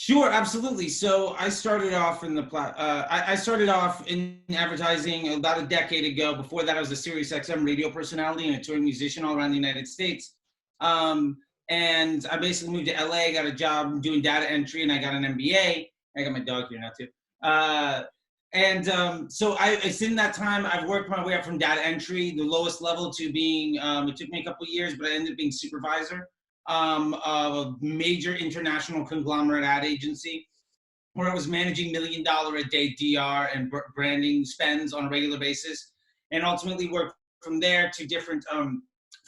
Sure, absolutely. So I started off in I started off in advertising about a decade ago. Before that, I was a Sirius XM radio personality and a touring musician all around the United States. Um, and I basically moved to LA, got a job doing data entry, and I got an MBA. I got my dog here now too. So it's in that time I've worked my way up from data entry, the lowest level, to being. It took me a couple of years, but I ended up being supervisor of a major international conglomerate ad agency where I was managing $1 million a day DR and branding spends on a regular basis, and ultimately worked from there to different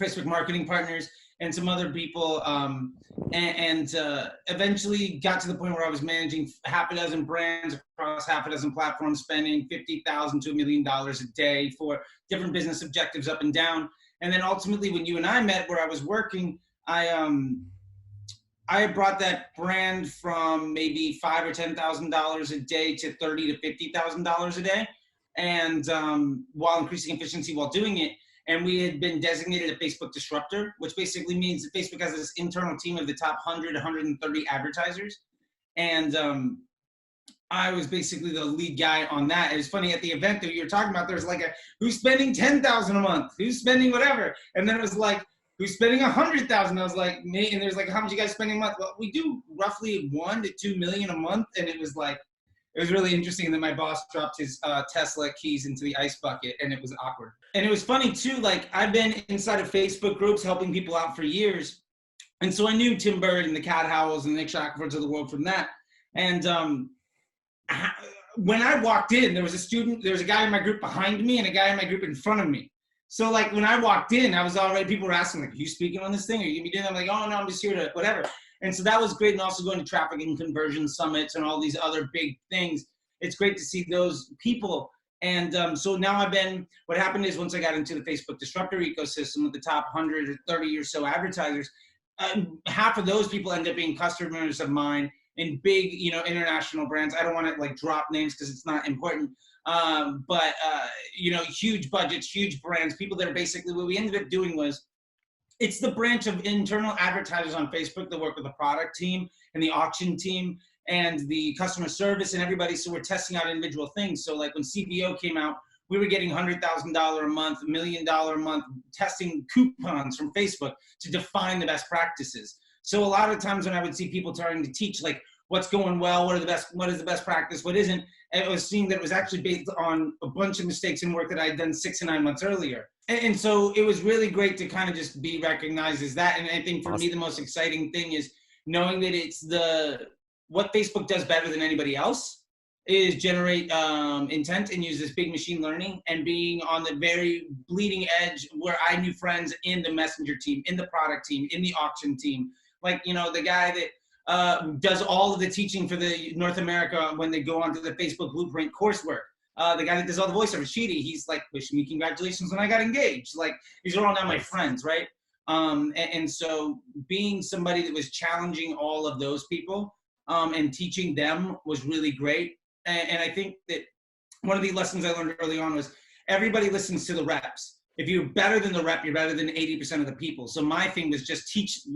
Facebook marketing partners and some other people, eventually got to the point where I was managing half a dozen brands across half a dozen platforms, spending $50,000 to $1 million a day for different business objectives up and down. And then ultimately, when you and I met, where I was working, I brought that brand from maybe $5,000 or $10,000 a day to $30,000 to $50,000 a day, and while increasing efficiency while doing it. And we had been designated a Facebook disruptor, which basically means that Facebook has this internal team of the top 100, 130 advertisers, and I was basically the lead guy on that. It was funny, at the event that you were talking about, there's like who's spending $10,000 a month, who's spending whatever, and then it was like, who's spending $100,000? I was like, me, and there's like, how much you guys spending a month? Well, we do roughly 1 to 2 million a month, and it was like, it was really interesting. And then my boss dropped his Tesla keys into the ice bucket, and it was awkward. And it was funny too. Like, I've been inside of Facebook groups helping people out for years, and so I knew Tim Bird and the Cat Howells and Nick Shackfords of the world from that. And when I walked in, there was a guy in my group behind me and a guy in my group in front of me. So like when I walked in, I was already, people were asking like, are you speaking on this thing? Are you gonna be doing that? I'm like, oh no, I'm just here to whatever. And so that was great. And also going to traffic and conversion summits and all these other big things. It's great to see those people. And so now what happened is, once I got into the Facebook disruptor ecosystem with the top 130 or so advertisers, half of those people end up being customers of mine in big, international brands. I don't want to like drop names because it's not important. But huge budgets, huge brands, people that are basically, what we ended up doing was, it's the branch of internal advertisers on Facebook that work with the product team and the auction team and the customer service and everybody. So we're testing out individual things. So like when CBO came out, we were getting $100,000 a month, $1 million a month, testing coupons from Facebook to define the best practices. So a lot of times when I would see people trying to teach like what's going well, what is the best practice, what isn't, it was seeing that it was actually based on a bunch of mistakes and work that I had done 6 to 9 months earlier. And so it was really great to kind of just be recognized as that. And I think for me, the most exciting thing is knowing that it's what Facebook does better than anybody else is generate intent and use this big machine learning, and being on the very bleeding edge where I knew friends in the messenger team, in the product team, in the auction team, like, the guy that does all of the teaching for the North America when they go onto the Facebook Blueprint coursework. The guy that does all the voiceover, Sheedy, he's like wishing me congratulations when I got engaged. Like, these are all now my friends, right? And so being somebody that was challenging all of those people and teaching them was really great. And I think that one of the lessons I learned early on was everybody listens to the reps. If you're better than the rep, you're better than 80% of the people. So my thing was just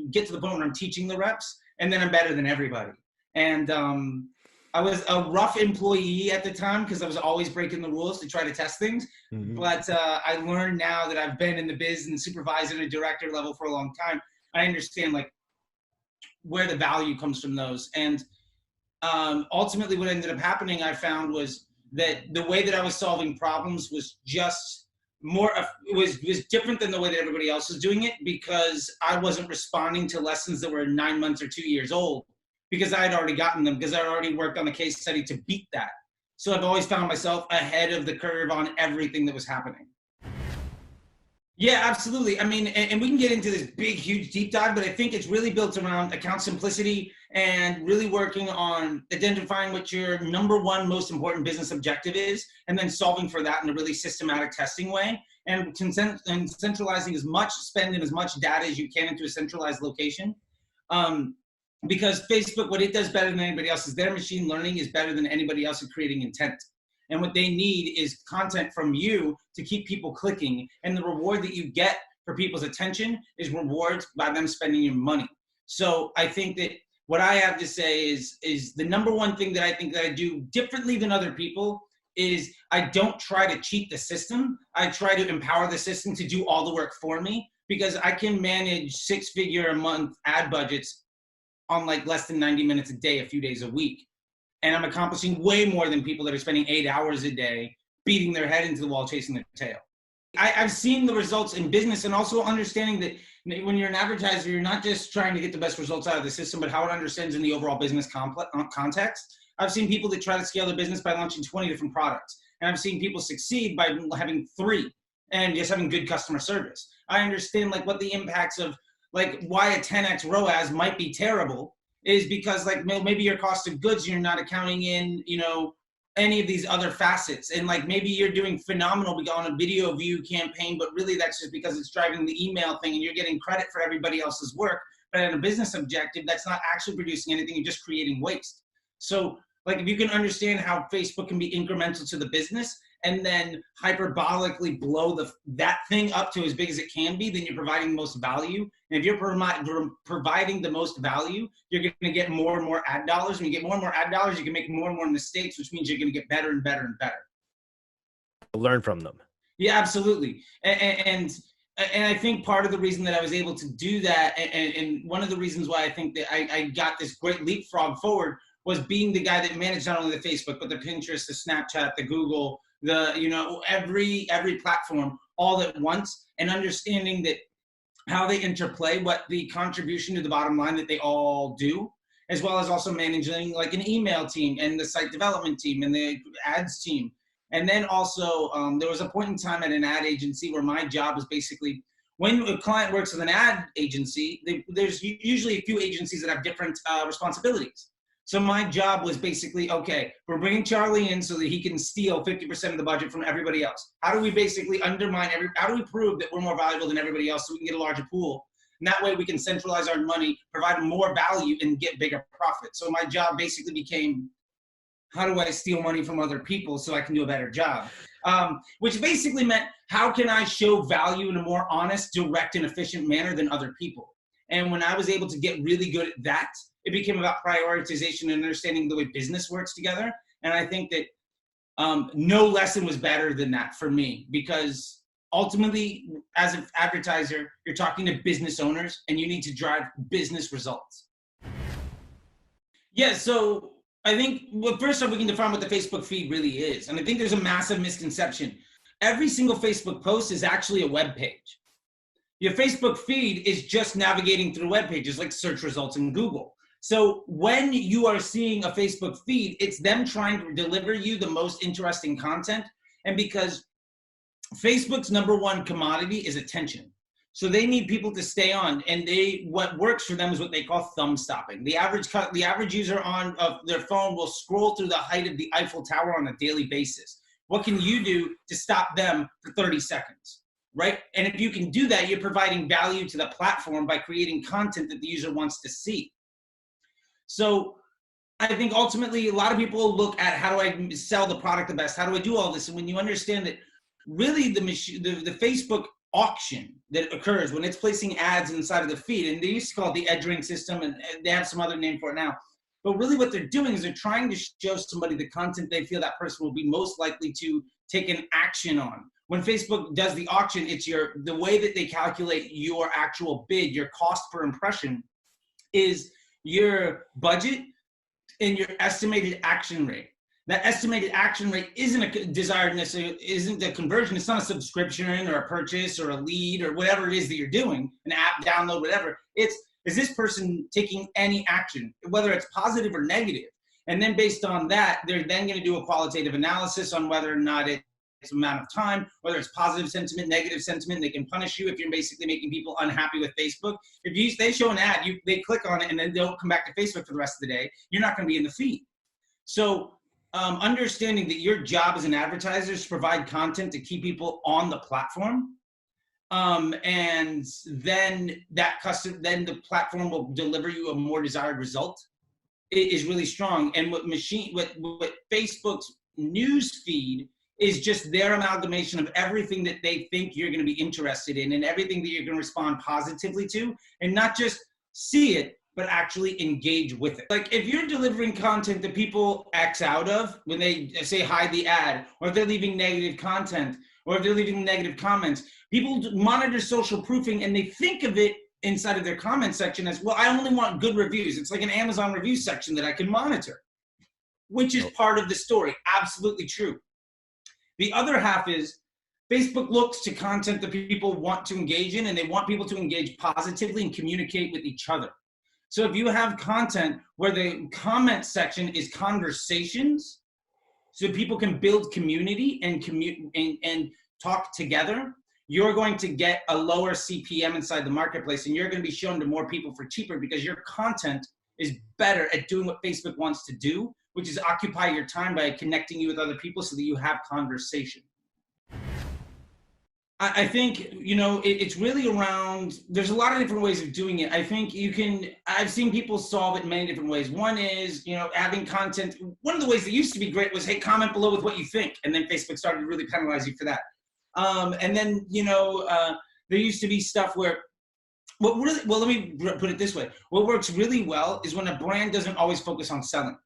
get to the point where I'm teaching the reps, and then I'm better than everybody. And I was a rough employee at the time because I was always breaking the rules to try to test things. Mm-hmm. But I learned now that I've been in the biz and supervisor and a director level for a long time, I understand like where the value comes from those. And ultimately what ended up happening, I found, was that the way that I was solving problems was just was different than the way that everybody else was doing it, because I wasn't responding to lessons that were 9 months or 2 years old, because I had already gotten them, because I had already worked on the case study to beat that. So I've always found myself ahead of the curve on everything that was happening. Yeah, absolutely. I mean, and we can get into this big, huge deep dive, but I think it's really built around account simplicity and really working on identifying what your number one most important business objective is, and then solving for that in a really systematic testing way, and centralizing as much spend and as much data as you can into a centralized location. Because Facebook, what it does better than anybody else is their machine learning is better than anybody else at creating intent. And what they need is content from you to keep people clicking. And the reward that you get for people's attention is rewards by them spending your money. So I think that what I have to say is the number one thing that I think that I do differently than other people is I don't try to cheat the system. I try to empower the system to do all the work for me, because I can manage 6-figure a month ad budgets on like less than 90 minutes a day, a few days a week. And I'm accomplishing way more than people that are spending 8 hours a day beating their head into the wall, chasing their tail. I've seen the results in business, and also understanding that when you're an advertiser, you're not just trying to get the best results out of the system, but how it understands in the overall business context. I've seen people that try to scale their business by launching 20 different products. And I've seen people succeed by having 3 and just having good customer service. I understand like what the impacts of like why a 10x ROAS might be terrible is because like maybe your cost of goods, you're not accounting in, you know, any of these other facets. And like maybe you're doing phenomenal on a video view campaign, but really that's just because it's driving the email thing and you're getting credit for everybody else's work. But in a business objective, that's not actually producing anything, you're just creating waste. So like if you can understand how Facebook can be incremental to the business and then hyperbolically blow that thing up to as big as it can be, then you're providing the most value. And if you're providing the most value, you're going to get more and more ad dollars. When you get more and more ad dollars, you can make more and more mistakes, which means you're going to get better and better and better. Learn from them. Yeah, absolutely. And I think part of the reason that I was able to do that, and one of the reasons why I think that I got this great leapfrog forward, was being the guy that managed not only the Facebook, but the Pinterest, the Snapchat, the Google, the, you know, every platform all at once, and understanding that how they interplay, what the contribution to the bottom line that they all do, as well as also managing like an email team and the site development team and the ads team. And then also there was a point in time at an ad agency where my job was basically, when a client works with an ad agency, there's usually a few agencies that have different responsibilities. So my job was basically, okay, we're bringing Charlie in so that he can steal 50% of the budget from everybody else. How do we basically undermine how do we prove that we're more valuable than everybody else so we can get a larger pool? And that way we can centralize our money, provide more value, and get bigger profit. So my job basically became, how do I steal money from other people so I can do a better job? Which basically meant, how can I show value in a more honest, direct, and efficient manner than other people? And when I was able to get really good at that, it became about prioritization and understanding the way business works together. And I think that no lesson was better than that for me, because ultimately, as an advertiser, you're talking to business owners and you need to drive business results. Yeah, so I think, well, first off, we can define what the Facebook feed really is. And I think there's a massive misconception. Every single Facebook post is actually a web page. Your Facebook feed is just navigating through web pages like search results in Google. So when you are seeing a Facebook feed, it's them trying to deliver you the most interesting content. And because Facebook's number one commodity is attention. So they need people to stay on, and what works for them is what they call thumb stopping. The average user on their phone will scroll through the height of the Eiffel Tower on a daily basis. What can you do to stop them for 30 seconds, right? And if you can do that, you're providing value to the platform by creating content that the user wants to see. So I think ultimately a lot of people look at, how do I sell the product the best? How do I do all this? And when you understand that really the Facebook auction that occurs when it's placing ads inside of the feed, and they used to call it the edging system, and they have some other name for it now. But really what they're doing is they're trying to show somebody the content they feel that person will be most likely to take an action on. When Facebook does the auction, it's the way that they calculate your actual bid, your cost per impression, is your budget and your estimated action rate. That estimated action rate isn't a desired necessarily, isn't a conversion. It's not a subscription or a purchase or a lead or whatever it is that you're doing, an app download, whatever. It's, is this person taking any action, whether it's positive or negative? And then based on that, they're then going to do a qualitative analysis on whether or not it's amount of time, whether it's positive sentiment, negative sentiment. They can punish you if you're basically making people unhappy with Facebook. If they show an ad, they click on it and then don't come back to Facebook for the rest of the day, you're not going to be in the feed. So understanding that your job as an advertiser is to provide content to keep people on the platform. And then then the platform will deliver you a more desired result. It is really strong. And what Facebook's news feed is just their amalgamation of everything that they think you're going to be interested in and everything that you're going to respond positively to, and not just see it, but actually engage with it. Like if you're delivering content that people X out of when they say hide the ad, or if they're leaving negative content, or if they're leaving negative comments, people monitor social proofing and they think of it inside of their comment section as, well, I only want good reviews. It's like an Amazon review section that I can monitor, which is part of the story. Absolutely true. The other half is Facebook looks to content that people want to engage in, and they want people to engage positively and communicate with each other. So if you have content where the comment section is conversations, so people can build community and talk together, you're going to get a lower CPM inside the marketplace, and you're going to be shown to more people for cheaper because your content is better at doing what Facebook wants to do, which is occupy your time by connecting you with other people so that you have conversation. I think, you know, it's really around, there's a lot of different ways of doing it. I think I've seen people solve it in many different ways. One is, you know, having content. One of the ways that used to be great was, hey, comment below with what you think. And then Facebook started to really penalize you for that. And then, you know, there used to be stuff where, let me put it this way. What works really well is when a brand doesn't always focus on selling.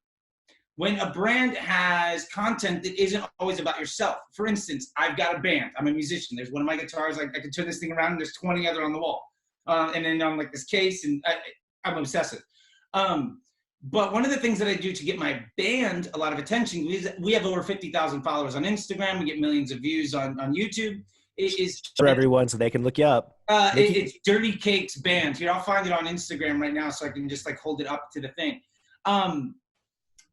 When a brand has content that isn't always about yourself. For instance, I've got a band. I'm a musician. There's one of my guitars. I can turn this thing around and there's 20 other on the wall. And then I'm like this case, and I'm obsessive. But one of the things that I do to get my band a lot of attention is we have over 50,000 followers on Instagram. We get millions of views on YouTube. It is for everyone, so they can look you up. It's Dirty Cakes Band. Here, I'll find it on Instagram right now so I can just like hold it up to the thing.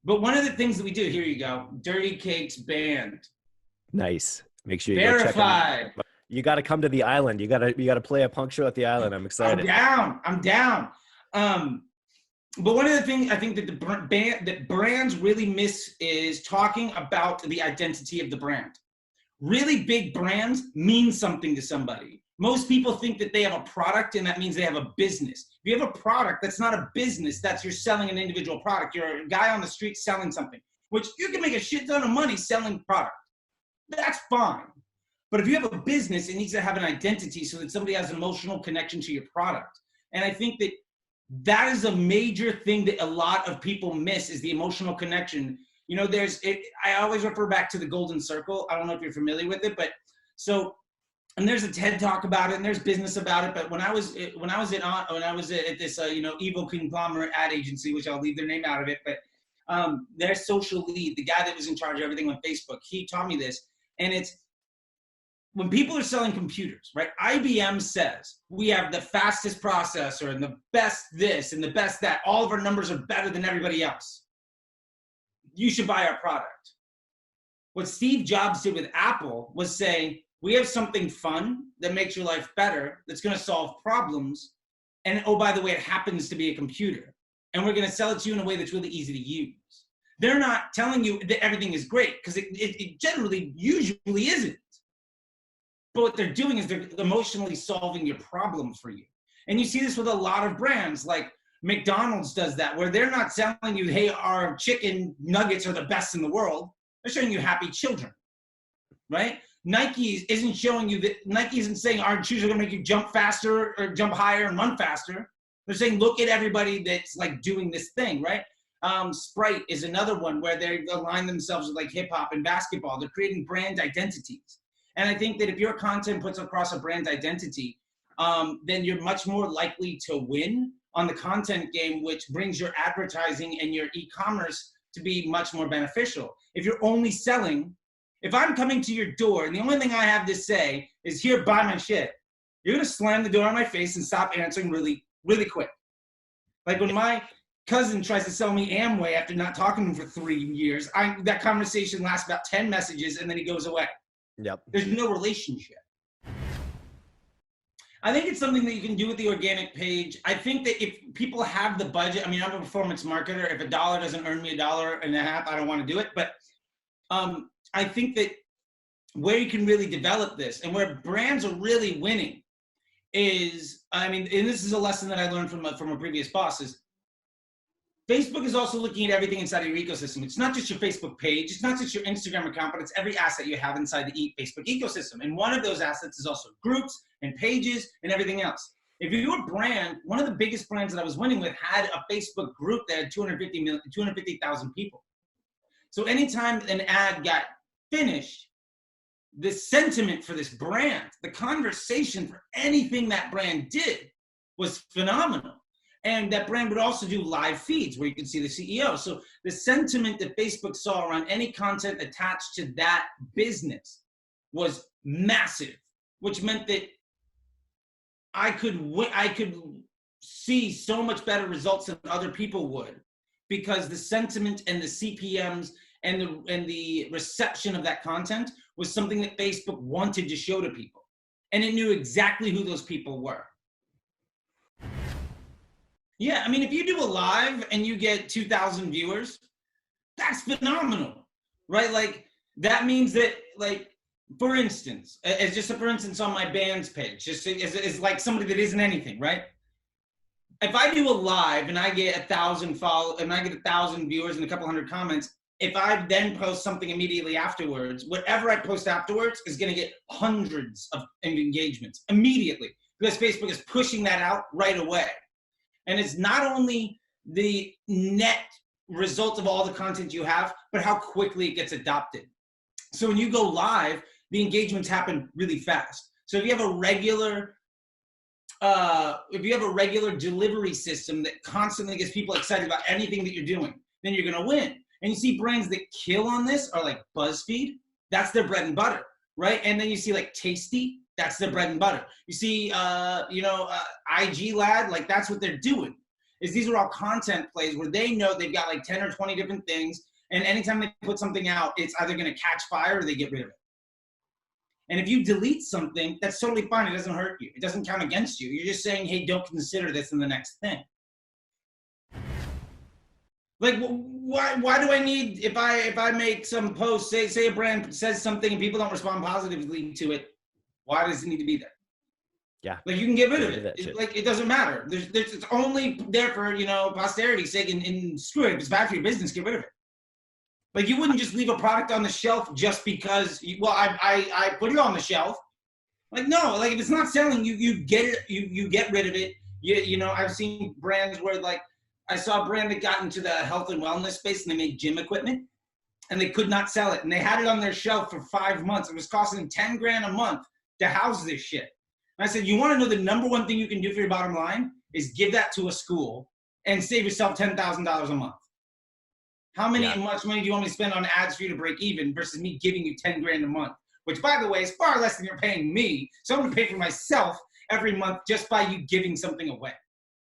But one of the things that we do, here you go, Dirty Cakes Band. Nice. Make sure you Verified. Go check them. You got to come to the island. You got to play a punk show at the island. I'm excited. I'm down. But one of the things I think that brands really miss is talking about the identity of the brand. Really big brands mean something to somebody. Most people think that they have a product and that means they have a business. If you have a product, that's not a business. That's you're selling an individual product. You're a guy on the street selling something, which you can make a shit ton of money selling product. That's fine. But if you have a business, it needs to have an identity so that somebody has an emotional connection to your product. And I think that is a major thing that a lot of people miss is the emotional connection. You know, I always refer back to the golden circle. I don't know if you're familiar with it, but and there's a TED talk about it, and there's business about it. But when I was at this evil conglomerate ad agency, which I'll leave their name out of it, but their social lead, the guy that was in charge of everything on Facebook, he taught me this. And it's when people are selling computers, right? IBM says we have the fastest processor and the best this and the best that. All of our numbers are better than everybody else. You should buy our product. What Steve Jobs did with Apple was say, we have something fun that makes your life better, that's going to solve problems. And oh, by the way, it happens to be a computer. And we're going to sell it to you in a way that's really easy to use. They're not telling you that everything is great, because it generally usually isn't. But what they're doing is they're emotionally solving your problem for you. And you see this with a lot of brands, like McDonald's does that, where they're not selling you, hey, our chicken nuggets are the best in the world. They're showing you happy children, right? Nike isn't showing you that. Nike isn't saying our shoes are going to make you jump faster or jump higher and run faster. They're saying, look at everybody that's like doing this thing, right? Sprite is another one where they align themselves with like hip hop and basketball. They're creating brand identities. And I think that if your content puts across a brand identity, then you're much more likely to win on the content game, which brings your advertising and your e-commerce to be much more beneficial. If you're only selling, if I'm coming to your door and the only thing I have to say is, here, buy my shit, you're going to slam the door on my face and stop answering really, really quick. Like when my cousin tries to sell me Amway after not talking to him for 3 years, that conversation lasts about 10 messages and then he goes away. Yep. There's no relationship. I think it's something that you can do with the organic page. I think that if people have the budget, I mean, I'm a performance marketer. If $1 doesn't earn me $1.50, I don't want to do it. But I think that where you can really develop this and where brands are really winning is, I mean, and this is a lesson that I learned from a previous boss, is Facebook is also looking at everything inside of your ecosystem. It's not just your Facebook page. It's not just your Instagram account, but it's every asset you have inside the Facebook ecosystem. And one of those assets is also groups and pages and everything else. If you're a brand, one of the biggest brands that I was winning with had a Facebook group that had 250,000 people. So anytime an ad got finished, the sentiment for this brand, the conversation for anything that brand did was phenomenal. And that brand would also do live feeds where you can see the CEO. So the sentiment that Facebook saw around any content attached to that business was massive, which meant that I could see so much better results than other people would, because the sentiment and the CPMs and the reception of that content was something that Facebook wanted to show to people. And it knew exactly who those people were. Yeah, I mean, if you do a live and you get 2,000 viewers, that's phenomenal, right? Like, that means that, like, for instance, as just a for instance on my band's page, just as like somebody that isn't anything, right? If I do a live and I get 1,000 follow and I get 1,000 viewers and a couple hundred comments, if I then post something immediately afterwards, whatever I post afterwards is going to get hundreds of engagements immediately, because Facebook is pushing that out right away. And it's not only the net result of all the content you have, but how quickly it gets adopted. So when you go live, the engagements happen really fast. So if you have a regular delivery system that constantly gets people excited about anything that you're doing, then you're gonna win. And you see brands that kill on this are like BuzzFeed, that's their bread and butter, right? And then you see like Tasty, that's their bread and butter. You see, IG Lad, like that's what they're doing. Is these are all content plays where they know they've got like 10 or 20 different things, and anytime they put something out, it's either gonna catch fire or they get rid of it. And if you delete something, that's totally fine. It doesn't hurt you. It doesn't count against you. You're just saying, hey, don't consider this in the next thing. Like, why do I need, if I make some post, say a brand says something and people don't respond positively to it, why does it need to be there? Yeah. Like, you can get rid of it. It doesn't matter. It's only there for, posterity's sake, and screw it. If it's bad for your business, get rid of it. Like, you wouldn't just leave a product on the shelf just because, I put it on the shelf. Like, no, like if it's not selling, you get it, you get rid of it. I've seen brands where, like, I saw a brand that got into the health and wellness space and they made gym equipment and they could not sell it. And they had it on their shelf for 5 months. It was costing $10,000 a month to house this shit. And I said, you want to know the number one thing you can do for your bottom line is give that to a school and save yourself $10,000 a month. How much money do you want me to spend on ads for you to break even versus me giving you $10,000 a month? Which, by the way, is far less than you're paying me. So I'm going to pay for myself every month just by you giving something away.